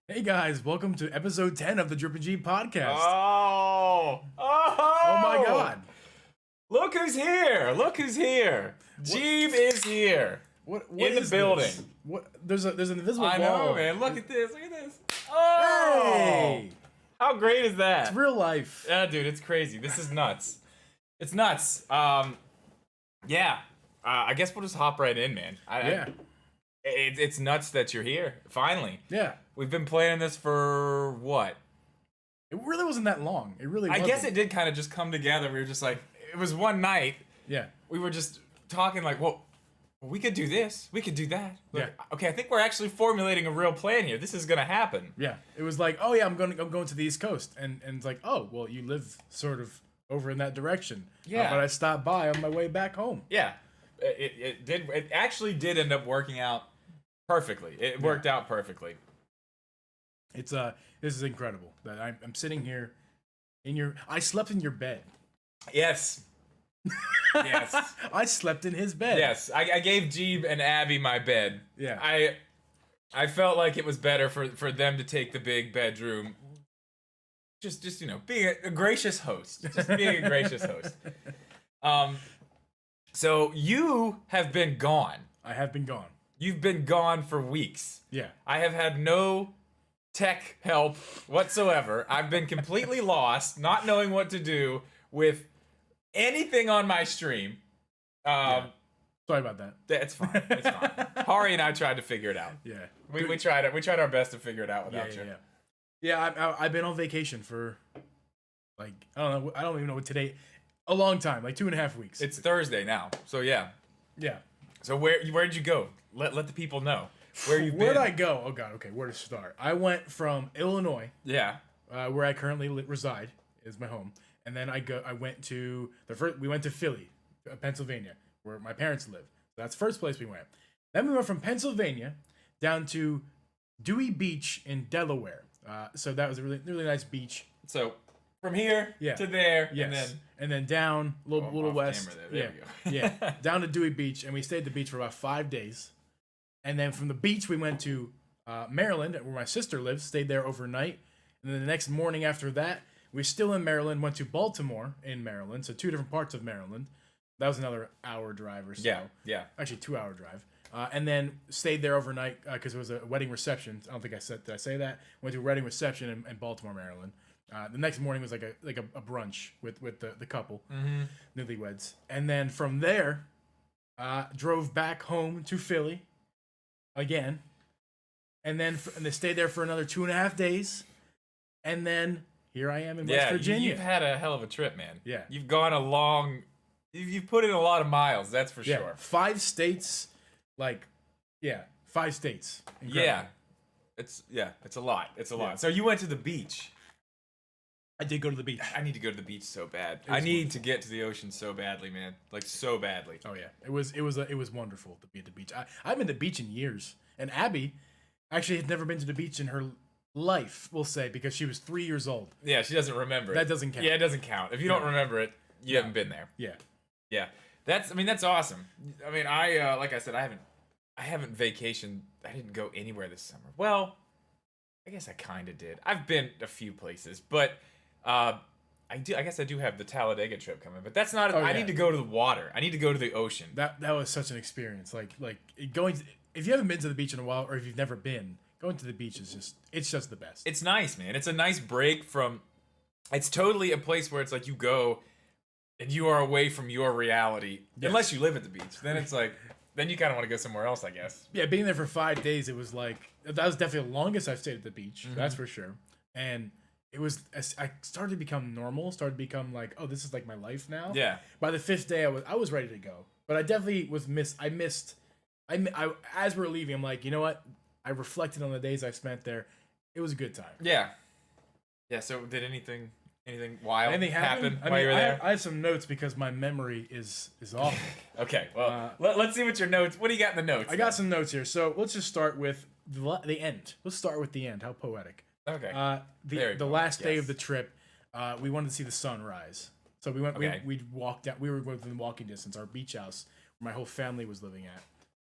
Hey guys, welcome to episode 10 of the Drip and G podcast. Oh my god. Look who's here! Look who's here! Jeeb is here. What in the is building. This? What there's an invisible I wall. know, man. Look at this. Look at this. Oh! Hey! How great is that? It's real life. Yeah, dude, it's crazy. This is nuts. It's nuts. Yeah. I guess we'll just hop right in, man. It's nuts that you're here. Finally. Yeah. We've been planning this for what? It really wasn't that long. It really wasn't. I guess it did kind of just come together. We were just like, it was one night. Yeah. We were just talking like, well, we could do this. We could do that. Like, Yeah. Okay, I think we're actually formulating a real plan here. This is gonna happen. Yeah. It was like, oh yeah, I'm going to the East Coast. And it's like, oh, well, you live sort of over in that direction. Yeah. But I stopped by on my way back home. Yeah. It actually did end up working out perfectly. It worked out perfectly. It's this is incredible that I'm sitting here I slept in your bed. Yes. Yes. I slept in his bed. Yes. I gave Jeeb and Abby my bed. Yeah. I felt like it was better for them to take the big bedroom. Just being a gracious host. Just being a gracious host. So you have been gone. I have been gone. You've been gone for weeks. Yeah. I have had no tech help whatsoever. I've been completely lost, not knowing what to do with anything on my stream. Sorry about that. It's fine. It's fine. Hari and I tried to figure it out. Yeah. We tried it. We tried our best to figure it out without you. Yeah, I've been on vacation for like I don't even know what today. A long time, like 2.5 weeks. It's Thursday now, so yeah. Yeah. So where'd you go? Let the people know where you've been. Where'd I go? Oh god. Okay, where to start? I went from Illinois, Yeah. where I currently reside, is my home, and then we went to Philly, Pennsylvania, where my parents live. So that's the first place we went. Then we went from Pennsylvania down to Dewey Beach in Delaware. So that was a really nice beach. So from here to there, yes. and then down a little west. There we go. Yeah, down to Dewey Beach, and we stayed at the beach for about 5 days. And then from the beach, we went to Maryland, where my sister lives, stayed there overnight. And then the next morning after that, we were still in Maryland, went to Baltimore in Maryland, so 2 different parts of Maryland. That was another hour drive or so. Yeah. Actually, 2-hour drive. And then stayed there overnight because it was a wedding reception. I don't think did I say that? Went to a wedding reception in Baltimore, Maryland. The next morning was like a brunch with the couple, newlyweds, and then from there, drove back home to Philly, again, and then and they stayed there for another 2.5 days, and then here I am in West Virginia. You've had a hell of a trip, man. Yeah, you've gone a long. You've put in a lot of miles. That's for sure. 5 states, 5 states. Incredible. Yeah, it's a lot. It's a lot. So you went to the beach. I did go to the beach. I need to go to the beach so bad. I need to get to the ocean so badly, man. Like so badly. Oh yeah, it was wonderful to be at the beach. I've been to the beach in years, and Abby actually had never been to the beach in her life. We'll say because she was 3 years old. Yeah, she doesn't remember it. That doesn't count. Yeah, it doesn't count. If you don't remember it, you haven't been there. Yeah. That's awesome. I mean, I like I said, I haven't vacationed. I didn't go anywhere this summer. Well, I guess I kind of did. I've been a few places, but. I guess I do have the Talladega trip coming, but that's not. I need to go to the water. I need to go to the ocean. That was such an experience. Like going. If you haven't been to the beach in a while, or if you've never been, going to the beach is just the best. It's nice, man. It's a nice break from. It's totally a place where it's like you go, and you are away from your reality. Yes. Unless you live at the beach, then it's like. Then you kind of want to go somewhere else, I guess. Yeah, being there for 5 days, it was like that was definitely the longest I've stayed at the beach. Mm-hmm. That's for sure, and. It was. I started to become normal. Started to become like, oh, this is like my life now. Yeah. By the 5th day, I was ready to go, but I definitely was I as we're leaving, I'm like, you know what? I reflected on the days I spent there. It was a good time. Yeah. Yeah. So did anything wild happen while you were there? I have some notes because my memory is awful. Okay. Well, let's see what your notes. What do you got in the notes? I got some notes here. So let's just start with the end. Let's start with the end. How poetic. Okay. The last day of the trip, we wanted to see the sun rise. So we went. Okay. We walked out. We were within walking distance. Our beach house, where my whole family was living at,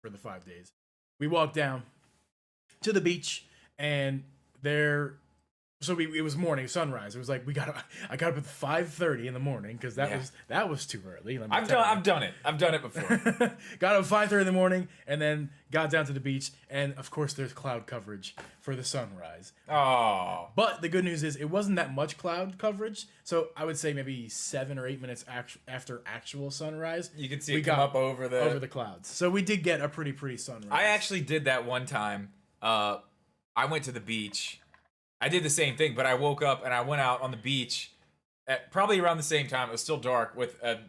for the 5 days. We walked down to the beach, and So it was morning, sunrise. It was like I got up at 5:30 in the morning because that was too early. I've done it. I've done it before. Got up 5:30 in the morning and then got down to the beach, and of course there's cloud coverage for the sunrise. Oh. But the good news is it wasn't that much cloud coverage, so I would say maybe 7 or 8 minutes after actual sunrise, You can see it come up over the clouds. So we did get a pretty sunrise. I actually did that one time. I went to the beach. I did the same thing, but I woke up and I went out on the beach at probably around the same time. It was still dark with a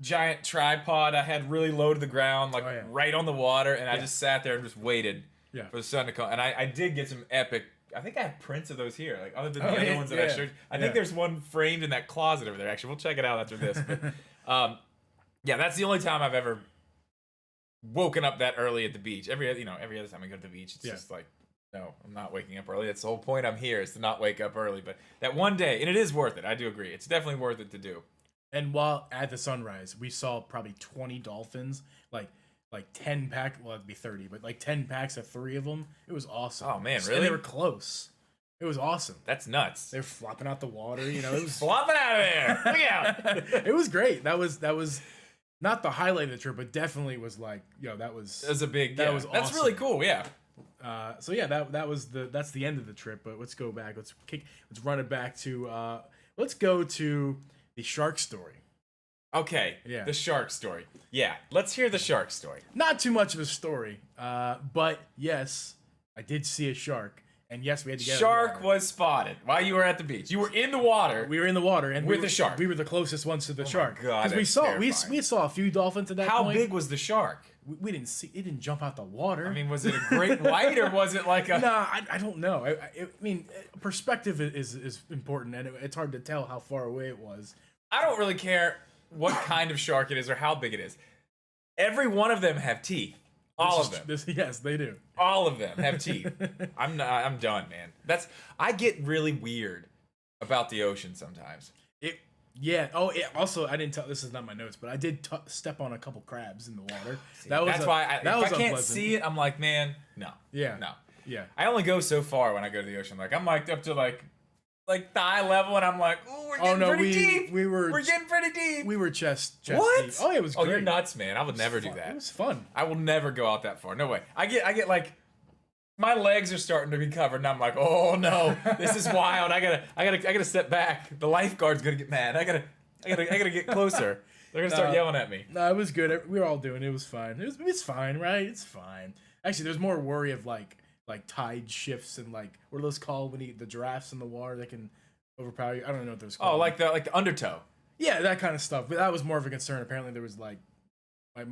giant tripod I had really low to the ground, like right on the water, and I just sat there and just waited for the sun to come. And I did get some epic. I think I have prints of those here, like other than the other ones that I showed. I think there's one framed in that closet over there. Actually, we'll check it out after this. But, yeah, that's the only time I've ever woken up that early at the beach. Every other time I go to the beach, it's just like, no, I'm not waking up early. That's the whole point I'm here, is to not wake up early. But that one day, and it is worth it. I do agree. It's definitely worth it to do. And while at the sunrise, we saw probably 20 dolphins, like 10 pack. Well, it'd be 30, but like 10 packs of 3 of them. It was awesome. Oh man, really? And they were close. It was awesome. That's nuts. They're flopping out the water. It was flopping out of there. Look out! It was great. That was not the highlight of the trip, but definitely was like, that was. It was a big. That was awesome. That's really cool. Yeah. So yeah, that's the end of the trip. But let's go back. Let's run it back to. Let's go to the shark story. Okay. Yeah. The shark story. Yeah. Let's hear the shark story. Not too much of a story. But yes, I did see a shark. And yes, we had to get shark was spotted while you were at the beach. You were in the water. We were in the water, and with the shark. We were the closest ones to the shark. God, we saw a few dolphins at that point. How big was the shark? We didn't see. It didn't jump out the water. I mean, was it a great white or was it like a? Nah, I don't know. I mean, perspective is important, and it's hard to tell how far away it was. I don't really care what kind of shark it is or how big it is. Every one of them have teeth. All of them. Yes, they do. All of them have teeth. I'm done, man. I get really weird about the ocean sometimes. Also, I didn't tell. This is not my notes, but I did step on a couple crabs in the water. That's why if I can't see it, I'm like, man, no. Yeah. No. Yeah. I only go so far when I go to the ocean. Like I'm like up to like thigh level, and I'm like, ooh, we're getting pretty deep. We're getting pretty deep. We were chest what? deep. Oh, it was great. Oh, you're nuts, man. I would never do that. It was fun. I will never go out that far. No way. I get like my legs are starting to be covered, and I'm like, oh no, this is wild. I gotta step back. The lifeguard's gonna get mad. I gotta get closer. They're gonna start yelling at me. No, it was good. We were all doing it. It was fine. It's fine, right? It's fine. Actually, there's more worry of like tide shifts and like what are those called when the giraffes in the water that can overpower you? I don't know what those called. Oh, like the undertow. Yeah, that kind of stuff. But that was more of a concern. Apparently, there was like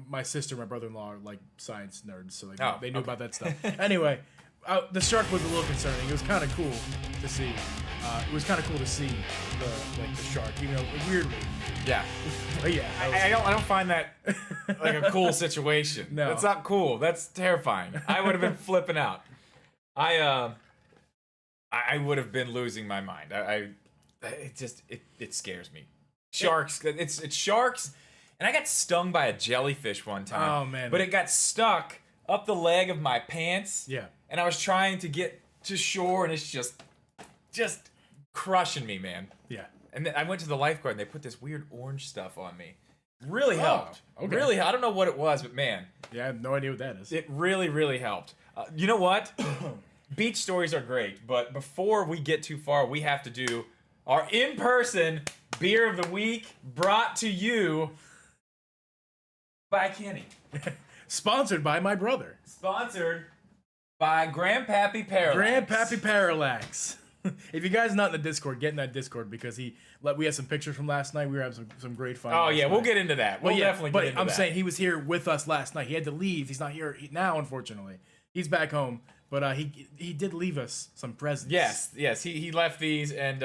my sister, my brother-in-law are like science nerds, so like they knew about that stuff. Anyway, the shark was a little concerning. It was kind of cool to see. It was kind of cool to see the shark, weirdly. Yeah. But yeah. I don't find that like a cool situation. No, that's not cool. That's terrifying. I would have been flipping out. I would have been losing my mind. It scares me. Sharks. It's sharks, and I got stung by a jellyfish one time. Oh man! But it got stuck up the leg of my pants. Yeah. And I was trying to get to shore, and it's just crushing me, man. Yeah. And then I went to the lifeguard, and they put this weird orange stuff on me. Really helped. Okay. Really, I don't know what it was, but man. Yeah, I have no idea what that is. It really, really helped. You know what? Beach stories are great, but before we get too far, we have to do our in-person beer of the week, brought to you by Kenny. Sponsored by my brother. Sponsored by Grandpappy Parallax. Grandpappy Parallax. If you guys not in the Discord, get in that Discord because we had some pictures from last night. We were having some great fun. Oh yeah, we'll get into that. We'll definitely get into that. But I'm saying he was here with us last night. He had to leave. He's not here now, unfortunately. He's back home. But he did leave us some presents. Yes. He left these, and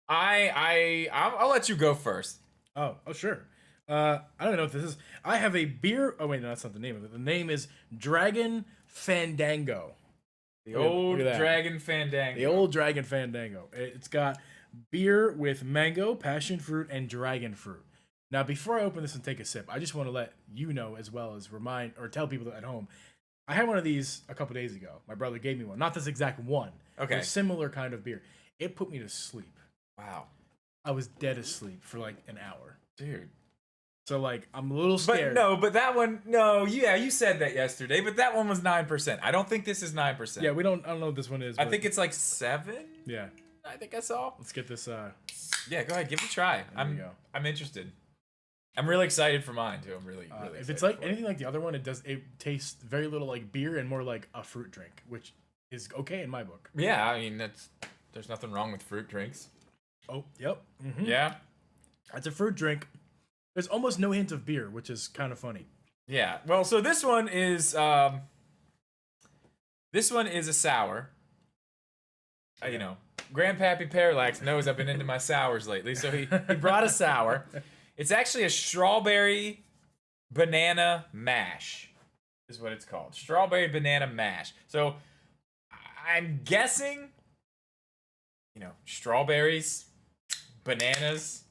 I'll let you go first. Oh, sure. I don't know what this is. I have a beer. Oh wait, no, that's not the name of it. The name is Dragon Fandango. The old Dragon Fandango. The old Dragon Fandango. It's got beer with mango, passion fruit, and dragon fruit. Now, before I open this and take a sip, I just want to let you know, as well as remind or tell people at home, I had one of these a couple days ago. My brother gave me one. Not this exact one. Okay. A similar kind of beer. It put me to sleep. Wow. I was dead asleep for like an hour. Dude. So like I'm a little scared. But that one, you said that yesterday, but that one was 9%. I don't think this is 9%. Yeah, I don't know what this one is. I think it's like 7. Yeah. I think I saw. Let's get this Yeah, go ahead, give it a try. I'm interested. I'm really excited for mine too. I'm really if it's like anything like the other one, it tastes very little like beer and more like a fruit drink, which is okay in my book. Yeah, I mean there's nothing wrong with fruit drinks. Oh, yep. Mm-hmm. Yeah. It's a fruit drink. There's almost no hint of beer, which is kind of funny. Yeah. Well, so this one is a sour. You know, Grandpappy Parallax knows I've been into my sours lately, so he brought a sour. It's actually a strawberry banana mash, is what it's called. Strawberry banana mash. So I'm guessing, strawberries, bananas.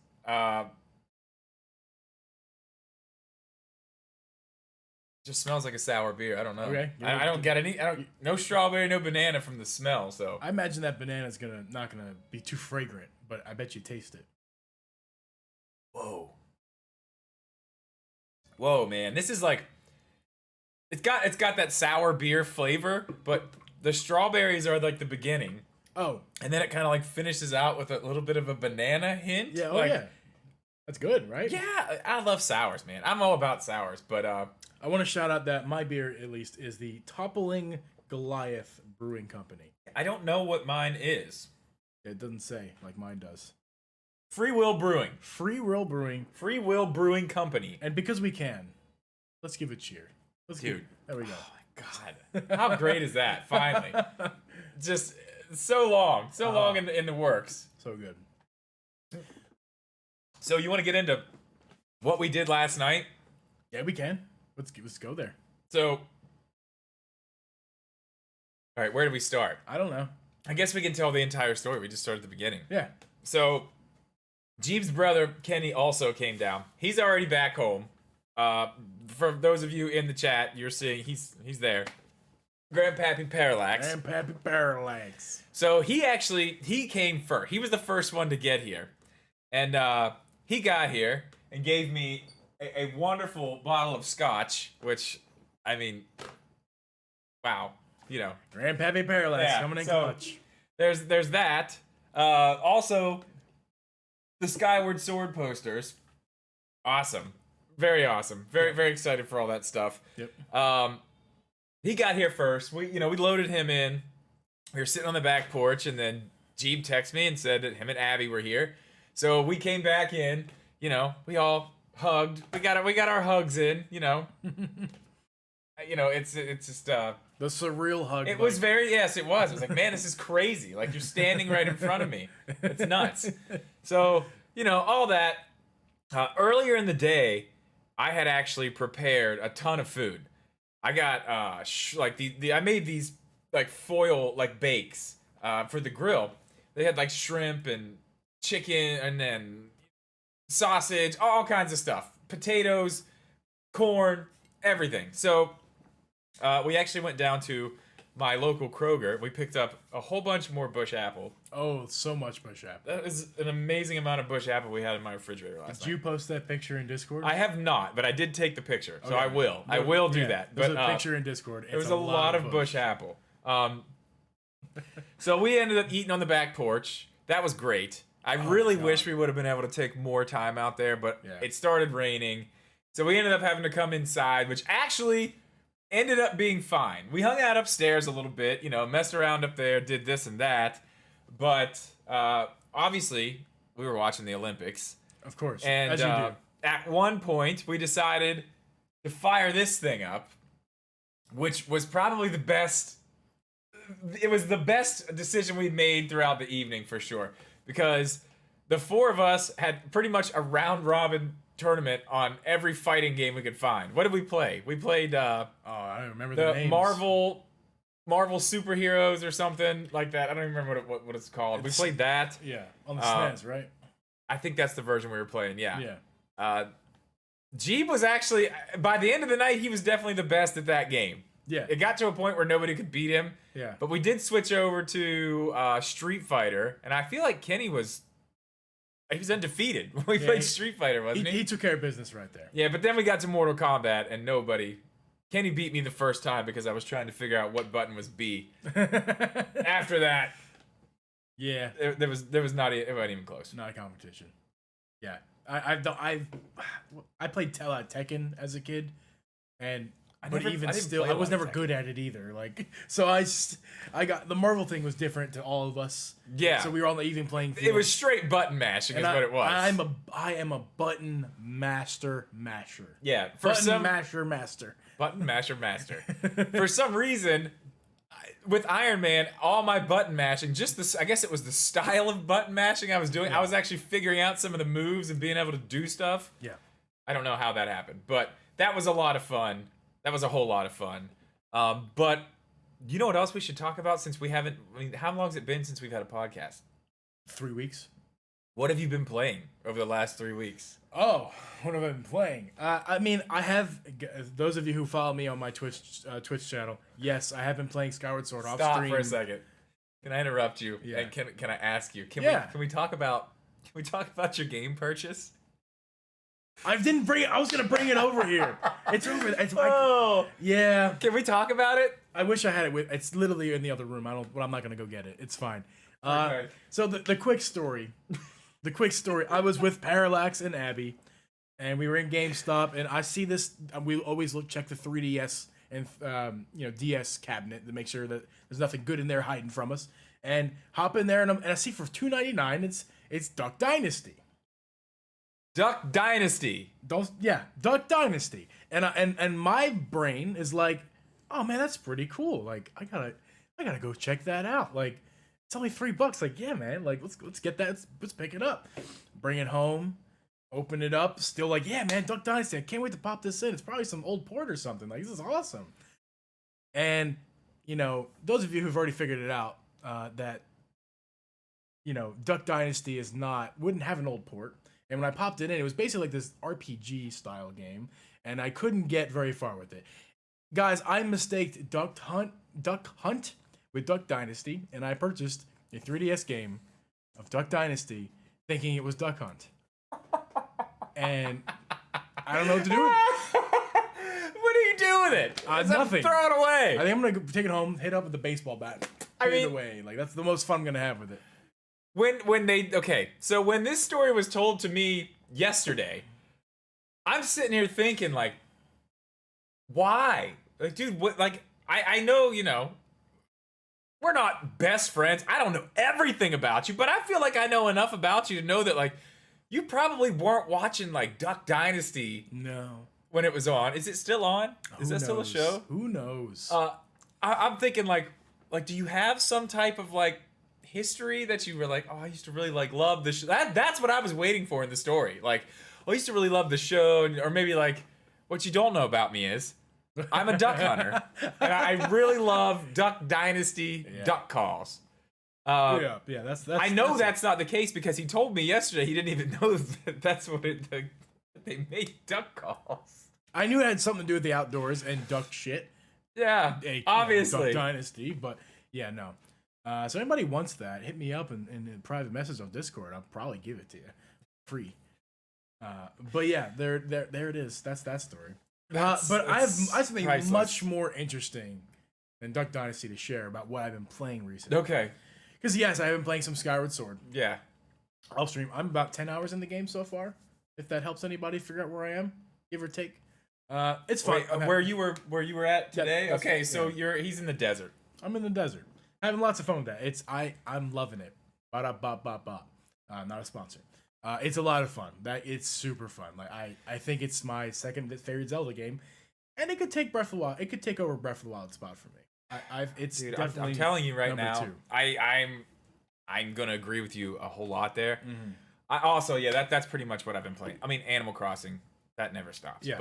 Just smells like a sour beer. I don't know. Okay. I don't get any. No strawberry, no banana from the smell. So I imagine that banana's not gonna be too fragrant, but I bet you taste it. Whoa, man! This is like, it's got that sour beer flavor, but the strawberries are like the beginning. Oh. And then it kind of like finishes out with a little bit of a banana hint. Yeah. Oh like, yeah. That's good, right? Yeah, I love sours, man. I'm all about sours, but I want to shout out that my beer, at least, is the Toppling Goliath Brewing Company. I don't know what mine is. It doesn't say like mine does. Free Will Brewing. Free Will Brewing. Free Will Brewing Company. And because we can, let's give it a cheer. Dude. There we go. Oh my God. How great is that? Finally. Just so long in the works. So good. So you want to get into what we did last night? Yeah, we can. Let's go there. So, all right, where do we start? I don't know. I guess we can tell the entire story. We just started at the beginning. Yeah. So, Jeeb's brother, Kenny, also came down. He's already back home. For those of you in the chat, you're seeing he's there. Grandpappy Parallax. Grandpappy Parallax. So, he came first. He was the first one to get here. And he got here and gave me a wonderful bottle of scotch, which, I mean, wow, Grandpappy Parallax coming in clutch. There's that. Also, the Skyward Sword posters. Awesome. Very awesome. Very excited for all that stuff. Yep. He got here first. We loaded him in. We were sitting on the back porch, and then Jeeb texted me and said that him and Abby were here. So we came back in, we all hugged. We got our hugs in, it's just the surreal hug. It was yes, it was. It was like, man, this is crazy. Like, you're standing right in front of me. It's nuts. So, all that. Earlier in the day, I had actually prepared a ton of food. I got I made these like foil like bakes for the grill. They had like shrimp and chicken and then sausage, all kinds of stuff, potatoes, corn, everything. So we actually went down to my local Kroger. We picked up a whole bunch more bush apple. Oh, so much bush apple. That is an amazing amount of bush apple we had in my refrigerator last night. Did you post that picture in Discord? I have not, but I did take the picture, so Okay. I will. I will do that. There's But a picture in Discord. there was a lot of bush apple. So we ended up eating on the back porch. That was great. I really wish we would have been able to take more time out there, but it started raining. So we ended up having to come inside, which actually ended up being fine. We hung out upstairs a little bit, messed around up there, did this and that. But obviously, we were watching the Olympics. Of course, and as you do. At one point, we decided to fire this thing up, which was probably the best. It was the best decision we made throughout the evening, for sure. Because the four of us had pretty much a round-robin tournament on every fighting game we could find. What did we play? We played I don't remember the names. Marvel superheroes or something like that. I don't even remember what it's called. We played that. Yeah, on the SNES, right? I think that's the version we were playing. Yeah. Yeah. Jeeb was actually, by the end of the night, he was definitely the best at that game. Yeah. It got to a point where nobody could beat him. Yeah. But we did switch over to Street Fighter, and I feel like Kenny was undefeated when we played Street Fighter, wasn't he? He took care of business right there. Yeah, but then we got to Mortal Kombat, and Kenny beat me the first time because I was trying to figure out what button was B. After that, yeah, it wasn't even close. Not a competition. Yeah, I played Tekken as a kid, and I was never good at it either. Like, so I got the Marvel thing was different to all of us. Yeah. So we were on the even playing field. It was straight button mashing, is what it was. I am a button masher. Yeah. Button master. Button masher master. For some reason, with Iron Man, all my button mashing, I guess it was the style of button mashing I was doing. Yeah. I was actually figuring out some of the moves and being able to do stuff. Yeah. I don't know how that happened, but that was a lot of fun. That was a whole lot of fun. But you know what else we should talk about since we haven't... I mean, how long has it been since we've had a podcast? 3 weeks. What have you been playing over the last 3 weeks? Oh, what have I been playing? I mean, I have... Those of you who follow me on my Twitch channel, yes, I have been playing Skyward Sword off stream. Stop for a second. Can I interrupt you? Yeah. And can I ask you? Can we talk about your game purchase? I was gonna bring it over here. It's over. Yeah. Can we talk about it? I wish I had it with. It's literally in the other room. But I'm not gonna go get it. It's fine. Okay. So the quick story. I was with Parallax and Abby, and we were in GameStop, and I see this. We always check the 3DS and DS cabinet to make sure that there's nothing good in there hiding from us. And hop in there, and I see for $2.99 it's Duck Dynasty. Duck Dynasty. Duck Dynasty. And my brain is like, oh man, that's pretty cool. Like I gotta go check that out. Like it's only $3. Like yeah, man. Like let's get that. Let's pick it up. Bring it home. Open it up. Still like yeah, man. Duck Dynasty. I can't wait to pop this in. It's probably some old port or something. Like this is awesome. And those of you who've already figured it out, that Duck Dynasty wouldn't have an old port. And when I popped it in, it was basically like this RPG style game, and I couldn't get very far with it. Guys, I mistaked Duck Hunt with Duck Dynasty, and I purchased a 3DS game of Duck Dynasty thinking it was Duck Hunt. And I don't know what to do with it. What do you do with it? Nothing. Throw it away. I think I'm going to take it home, hit it up with the baseball bat. Put it away. Like, that's the most fun I'm going to have with it. So when this story was told to me yesterday, I'm sitting here thinking like, why? Like, dude, what? Like, I know, we're not best friends. I don't know everything about you, but I feel like I know enough about you to know that like, you probably weren't watching like Duck Dynasty. No. When it was on, is it still on? Is that still a show? Who knows? I'm thinking like, do you have some type of like history that you were like, oh, I used to really like love the show. That's what I was waiting for in the story. Like, oh, I used to really love the show, or maybe like, what you don't know about me is, I'm a duck hunter, and I really love Duck Dynasty duck calls. That's I know that's not the case because he told me yesterday he didn't even know that's what they made duck calls. I knew it had something to do with the outdoors and duck shit. Yeah, obviously. Duck Dynasty, but yeah, no. So anybody wants that, hit me up in a private message on Discord. I'll probably give it to you, free. But yeah, there it is. That's that story. But I have something priceless. Much more interesting than Duck Dynasty to share about what I've been playing recently. Okay. Because yes, I've been playing some Skyward Sword. Yeah. Off stream. I'm about 10 hours in the game so far. If that helps anybody figure out where I am, give or take. It's fun. Wait, where you were at today? Yeah, okay, so he's in the desert. I'm in the desert. Having lots of fun with that. I'm loving it. Ba-da-ba-ba-ba. Not a sponsor. It's a lot of fun. It's super fun. Like I think it's my second favorite Zelda game, and it could take Breath of the Wild. It could take over Breath of the Wild spot for me. It's Dude, definitely I'm telling you right now. 2. I'm gonna agree with you a whole lot there. Mm-hmm. I also that's pretty much what I've been playing. I mean, Animal Crossing that never stops. Yeah.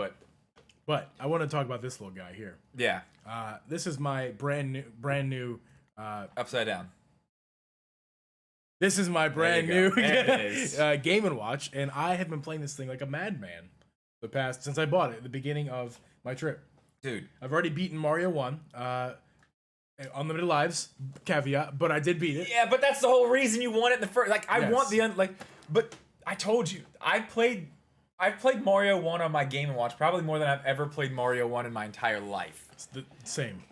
But I want to talk about this little guy here. Yeah. This is my brand new. Upside down. This is my brand new Game & Watch, and I have been playing this thing like a madman since I bought it at the beginning of my trip. Dude. I've already beaten Mario 1. Unlimited lives, caveat, but I did beat it. Yeah, but that's the whole reason you want it in the first. Like, I Yes. want the but I told you, I've played Mario 1 on my Game & Watch probably more than I've ever played Mario 1 in my entire life. It's the same.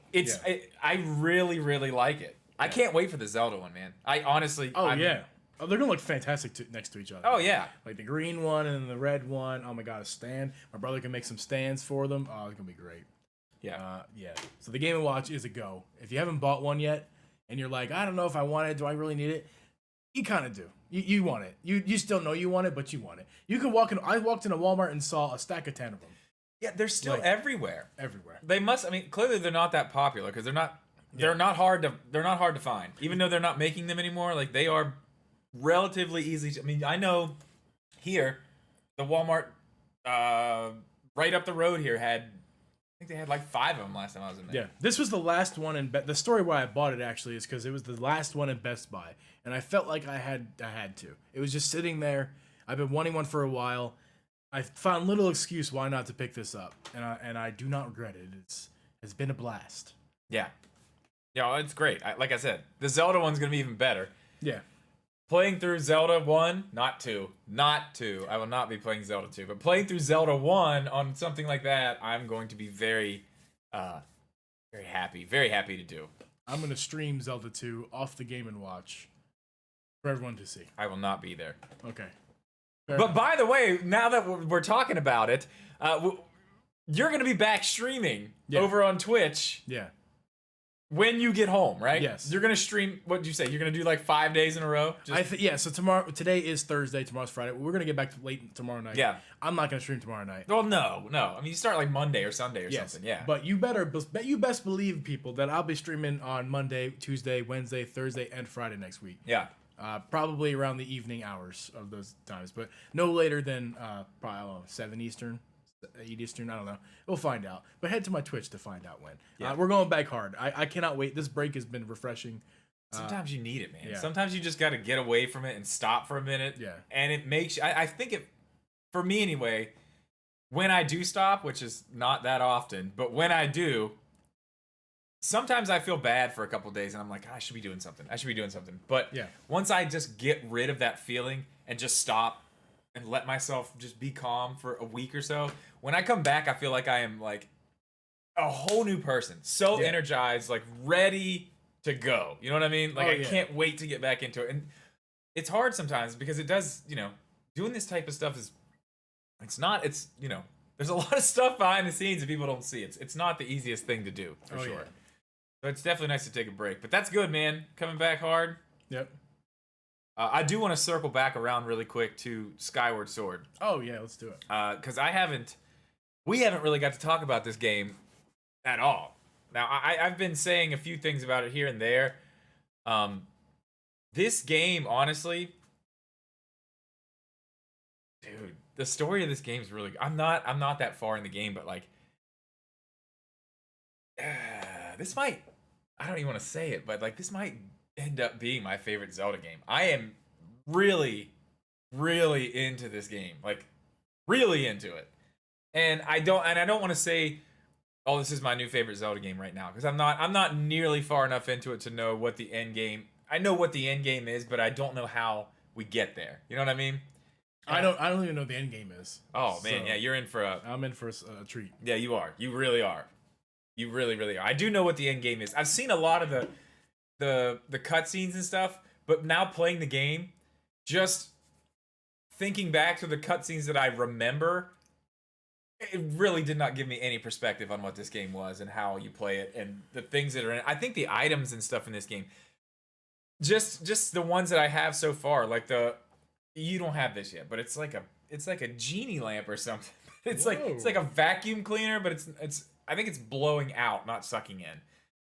I really, really like it. I can't wait for the Zelda one, man. I honestly. Oh, yeah. Oh, they're gonna look fantastic next to each other. Oh, yeah. Like the green one and the red one. Oh my god, a stand. My brother can make some stands for them. Oh, it's gonna be great. Yeah. Yeah. So the Game & Watch is a go. If you haven't bought one yet, and you're like, I don't know if I want it. Do I really need it? You kind of do. You want it. You still know you want it, but you want it. You can walk in. I walked into Walmart and saw a stack of 10 of them. Yeah, they're still Like, everywhere. Everywhere. They must. I mean, clearly they're not that popular because they're not. They're not hard to find. Even though they're not making them anymore, like they are relatively easy. I mean, I know here the Walmart right up the road here had. I think they had like 5 of them last time I was in there. Yeah, this was the last one in the story why I bought it actually is because it was the last one in Best Buy, and I felt like I had to. It was just sitting there. I've been wanting one for a while. I found little excuse why not to pick this up, and I do not regret it. It's been a blast. Yeah. Yeah, it's great. Like I said, the Zelda one's gonna be even better. Yeah. Playing through Zelda 1, not 2. Not 2. I will not be playing Zelda 2. But playing through Zelda 1 on something like that, I'm going to be very happy. Very happy to do. I'm going to stream Zelda 2 off the Game & Watch for everyone to see. I will not be there. Okay. But by the way, now that we're talking about it, you're going to be back streaming over on Twitch. Yeah. When you get home, right? Yes. You're gonna stream. What did you say? You're gonna do like 5 days in a row? Yeah. So today is Thursday. Tomorrow's Friday. We're gonna get back to late tomorrow night. Yeah. I'm not gonna stream tomorrow night. Well, no. I mean, you start like Monday or Sunday or something. Yeah. But you best believe, people, that I'll be streaming on Monday, Tuesday, Wednesday, Thursday, and Friday next week. Yeah. Probably around the evening hours of those times, but no later than probably I don't know, 7 Eastern. 8 Eastern, I don't know. We'll find out. But head to my Twitch to find out when. Yeah. We're going back hard. I cannot wait. This break has been refreshing. Sometimes you need it, man. Yeah. Sometimes you just got to get away from it and stop for a minute. Yeah. And it makes I think it, for me anyway, when I do stop, which is not that often, but when I do, sometimes I feel bad for a couple days and I'm like, I should be doing something. But once I just get rid of that feeling and just stop and let myself just be calm for a week or so, when I come back, I feel like I am like a whole new person. So energized, like ready to go. You know what I mean? Like I can't wait to get back into it. And it's hard sometimes because it does, doing this type of stuff is, there's a lot of stuff behind the scenes that people don't see. It's not the easiest thing to do, for sure. Yeah. So it's definitely nice to take a break. But that's good, man. Coming back hard. Yep. I do want to circle back around really quick to Skyward Sword. Oh, yeah, let's do it. Because we haven't really got to talk about this game at all. Now, I've been saying a few things about it here and there. This game, honestly, dude, the story of this game is really good. I'm not that far in the game, but like, this might, I don't even want to say it, but like, this might end up being my favorite Zelda game. I am really, really into this game. Like, really into it. And I don't want to say, oh, this is my new favorite Zelda game right now, because I'm not nearly far enough into it to know what the end game. I know what the end game is, but I don't know how we get there. You know what I mean? I don't even know what the end game is. Oh man, yeah, you're in for I'm in for a treat. Yeah, you are. You really are. You really, really are. I do know what the end game is. I've seen a lot of the cutscenes and stuff, but now playing the game, just thinking back to the cutscenes that I remember, it really did not give me any perspective on what this game was and how you play it and the things that are in it. I think the items and stuff in this game, just the ones that I have so far, like you don't have this yet, but it's like a genie lamp or something. It's like a vacuum cleaner, but it's I think it's blowing out, not sucking in.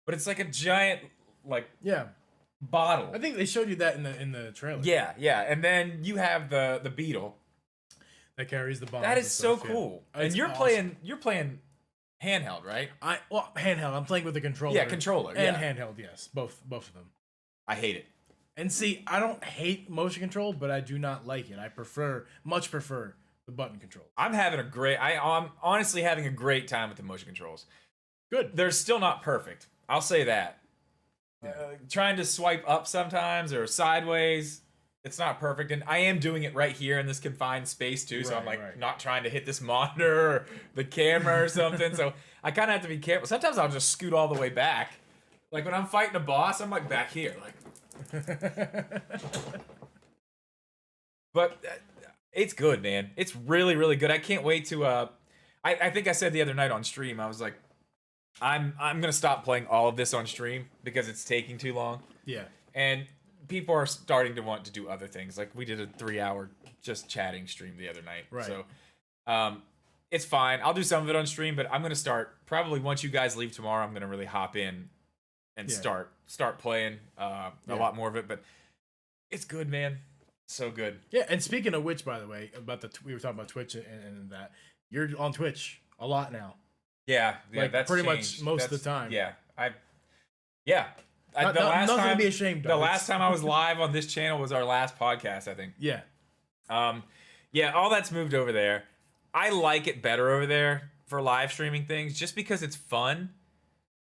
But it's like a giant bottle. I think they showed you that in the trailer. Yeah. And then you have the beetle that carries the bombs. That is so cool. Yeah. And you're playing handheld, right? Handheld. I'm playing with the controller. Yeah, controller. And handheld, yes. Both of them. I hate it. And see, I don't hate motion control, but I do not like it. I much prefer the button controls. I'm honestly having a great time with the motion controls. Good. They're still not perfect. I'll say that. Trying to swipe up sometimes or sideways, it's not perfect. And I am doing it right here in this confined space too. So I'm like not trying to hit this monitor or the camera or something. So I kind of have to be careful. Sometimes I'll just scoot all the way back. Like when I'm fighting a boss, I'm like back here. Like, but it's good, man. It's really, really good. I can't wait to. I think I said the other night on stream, I was like, I'm gonna stop playing all of this on stream because it's taking too long. Yeah. And people are starting to want to do other things. Like we did a 3-hour just chatting stream the other night. Right. So, it's fine. I'll do some of it on stream, but I'm gonna start probably once you guys leave tomorrow. I'm gonna really hop in and start playing a lot more of it. But it's good, man. So good. Yeah. And speaking of which, by the way, we were talking about Twitch and that you're on Twitch a lot now. Yeah, like that's pretty changed. much most of the time. Yeah, Nothing to be ashamed of. The last time I was live on this channel was our last podcast, I think. Yeah. All that's moved over there. I like it better over there for live streaming things, just because it's fun.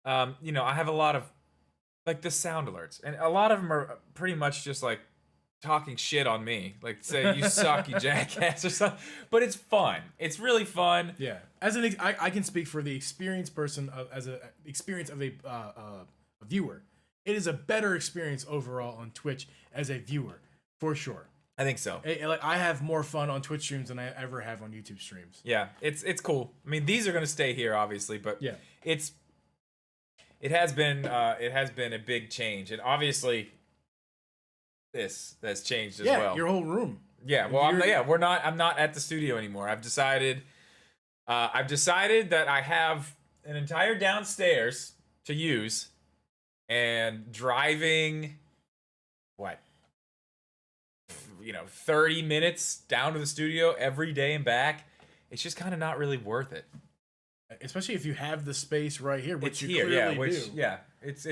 I have a lot of like the sound alerts, and a lot of them are pretty much just like talking shit on me, like say you suck, you jackass, or something. But it's fun. It's really fun. Yeah. I can speak for the experienced person as a experience of a viewer. It is a better experience overall on Twitch as a viewer, for sure. I think so. Like I have more fun on Twitch streams than I ever have on YouTube streams. Yeah, it's cool. I mean, these are gonna stay here, obviously, but yeah, it has been a big change, and obviously this has changed as well. Yeah, your whole room. Yeah, well, I'm not at the studio anymore. I've decided that I have an entire downstairs to use, and driving 30 minutes down to the studio every day and back, it's just kind of not really worth it. Especially if you have the space right here, which it's you here, clearly do. Yeah, it's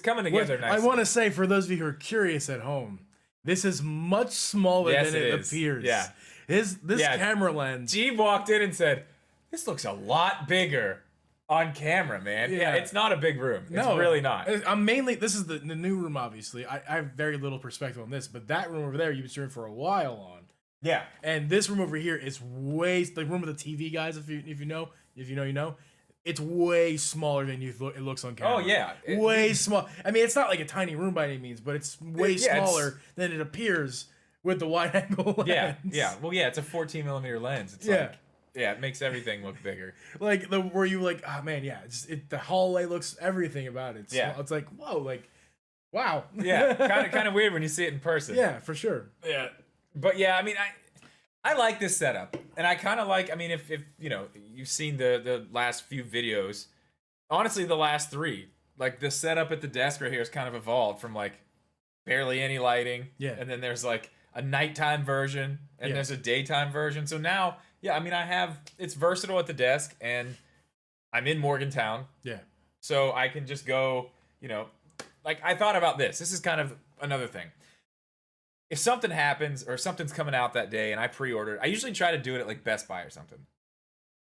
coming together nicely. I want to say, for those of you who are curious at home, this is much smaller than it appears. Yeah. This camera lens. Jeeb walked in and said, "This looks a lot bigger on camera, man." Yeah, it's not a big room. It's really not. This is the new room, obviously. I have very little perspective on this, but that room over there you've been streaming for a while on. Yeah. And this room over here is the room with the TV, guys, if you know. It's way smaller than it looks on camera. Oh, yeah. Way small. I mean, it's not like a tiny room by any means, but it's way smaller than it appears with the wide angle lens. Yeah. Well, yeah, it's a 14mm lens. It's it makes everything look bigger. Like where you like, oh man, yeah, the hallway looks everything about it. It's like, whoa, like, wow. Yeah, kind of weird when you see it in person. Yeah, for sure. Yeah. But yeah, I mean, I like this setup, and I kind of like. I mean, if you've seen the last few videos, honestly, the last 3, like the setup at the desk right here has kind of evolved from like barely any lighting, and then there's like a nighttime version, and there's a daytime version. So now, I mean, it's versatile at the desk, and I'm in Morgantown, so I can just go, like I thought about this. This is kind of another thing. If something happens or something's coming out that day and I pre-ordered, I usually try to do it at like Best Buy or something.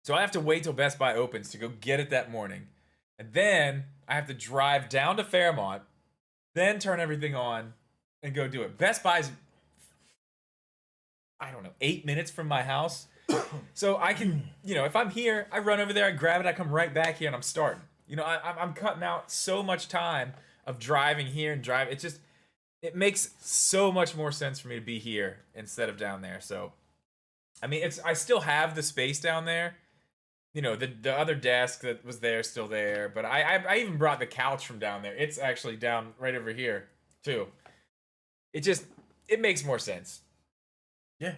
So I have to wait till Best Buy opens to go get it that morning. And then I have to drive down to Fairmont, then turn everything on and go do it. Best Buy's, 8 minutes from my house. So I can, if I'm here, I run over there, I grab it, I come right back here and I'm starting. I'm cutting out so much time of driving here and drive. It makes so much more sense for me to be here instead of down there. So, I mean, I still have the space down there. The other desk that was there still there, but I even brought the couch from down there. It's actually down right over here too. It makes more sense. Yeah.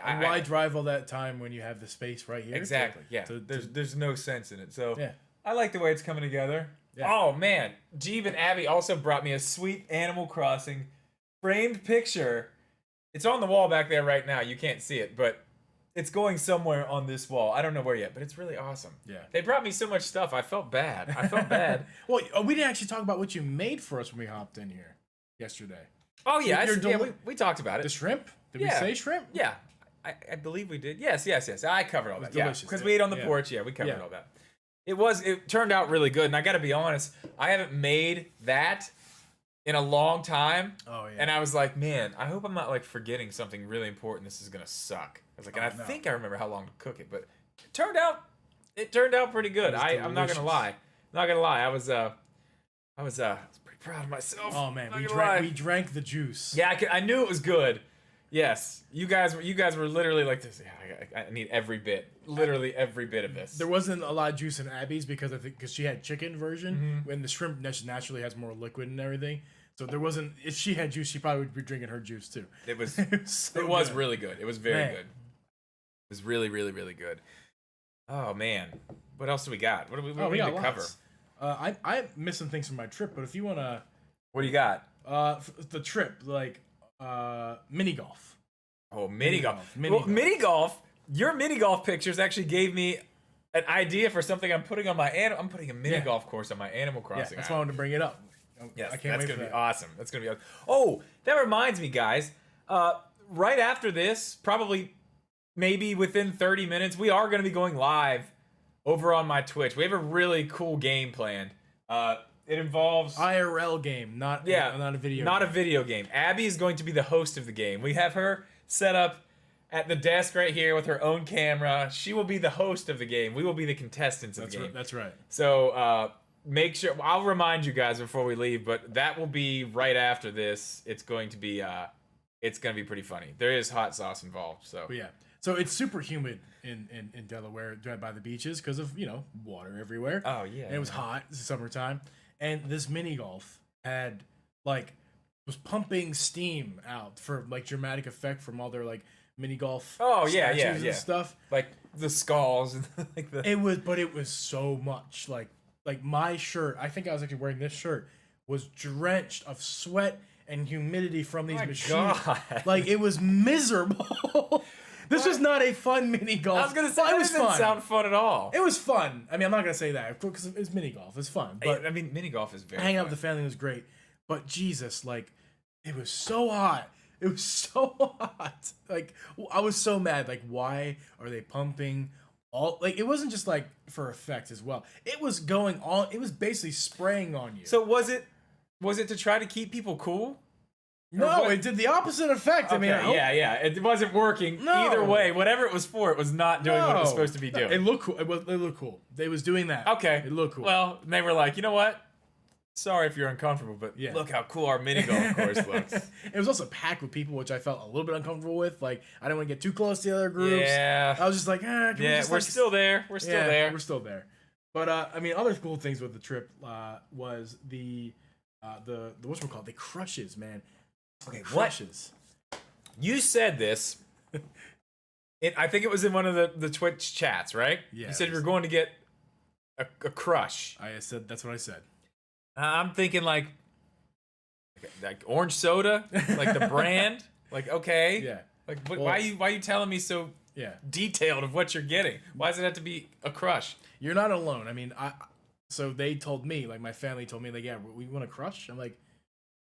And why drive all that time when you have the space right here? Exactly. There's no sense in it. So yeah. I like the way it's coming together. Yeah. Oh man, Jeeb and Abby also brought me a sweet Animal Crossing framed picture. It's on the wall back there right now. You can't see it, but it's going somewhere on this wall. I don't know where yet, but it's really awesome. Yeah. They brought me so much stuff. I felt bad. Well, we didn't actually talk about what you made for us when we hopped in here yesterday. Oh yeah, we talked about it. The shrimp? Did we say shrimp? Yeah. I believe we did. Yes. I covered all that. delicious. Because we ate on the Yeah. porch. Yeah, we covered Yeah. all that. It turned out really good. And I got to be honest, I haven't made that in a long time. Oh, yeah. And I was like, man, I hope I'm not like forgetting something really important. This is going to suck. I was like, and I think I remember how long to cook it, but it turned out pretty good. I'm not going to lie. I was pretty proud of myself. Oh man, Not we drank the juice. Yeah, I knew it was good. Yes, you guys were literally like this. Yeah, I need every bit, literally every bit of this. There wasn't a lot of juice in Abby's because she had chicken version, when the shrimp naturally has more liquid and everything. So there wasn't. If she had juice, she probably would be drinking her juice too. It was so was good. really good. It was very Man. good. It was really, really, really good. Oh man, what else do we got? What do we need got to cover? lots. I missed some things from my trip, but if you wanna, What do you got? the trip like mini golf. Oh, mini golf. Mini Well, golf. mini golf. Your mini golf pictures actually gave me an idea for something I'm putting on my I'm putting a mini Yeah. golf course on my Animal Yeah, Crossing. that's why I wanted to bring it up. Yes, I can't that's wait gonna for be that. awesome. That's gonna be awesome. Oh, that reminds me, guys. Right after this, probably maybe within 30 minutes, we are gonna be going live over on my Twitch. We have a really cool game planned. It involves IRL game, not a video. not game. a video game. Abby is going to be the host of the game. We have her set up at the desk right here with her own camera. She will be the host of the game. We will be the contestants of the game. That's right. So make sure, I'll remind you guys before we leave, but that will be right after this. It's going to be pretty funny. There is hot sauce involved. So But yeah, so it's super humid in Delaware by the beaches because of water everywhere. Oh yeah. And it was hot. It's summertime, and this mini golf had was pumping steam out for like dramatic effect from all their like mini golf. Oh, yeah, statues yeah. and stuff. like the skulls and like the It was so much like my shirt. I think I was actually wearing this shirt was drenched of sweat and humidity from these my machines. God. Like it was miserable. This was not a fun mini golf. I was gonna say Well, that it was doesn't fun. sound fun at all. It was fun. I mean, I'm not gonna say that because it's mini golf. It's fun, but I mean, mini golf is very hanging out fun. with the family was great. But Jesus, like, it was so hot. It was so hot. Like, I was so mad. Like, why are they pumping all? Like, it wasn't just like for effect as well. It was going on. It was basically spraying on you. So was it to try to keep people cool? no, what- it did the opposite effect. I mean, I hope- yeah. It wasn't working No. either way. Whatever it was for, it was not doing what it was supposed to be doing. It looked cool. It looked cool. They was doing that. Okay. It looked cool. Well, they were like, you know what? Sorry if you're uncomfortable, but Yeah. look how cool our mini golf course looks. It was also packed with people, which I felt a little bit uncomfortable with. Like, I didn't want to get too close to the other groups. Yeah. I was just like, can we Yeah, just, we're like, still there. We're still there. We're still there. But I mean, other cool things with the trip was the what's the crushes, man. Okay, what? Crushes. You said this. I think it was in one of the Twitch chats, right? Yeah, You said it you were was- going to get a crush. I said that's what I said. I'm thinking like orange soda, like the brand. Like okay, Yeah. Like Well- why you telling me so Yeah. detailed of what you're getting? Why does it have to be a crush? You're not alone. I mean, so they told me, like my family told me, like, yeah, we want a crush. I'm like,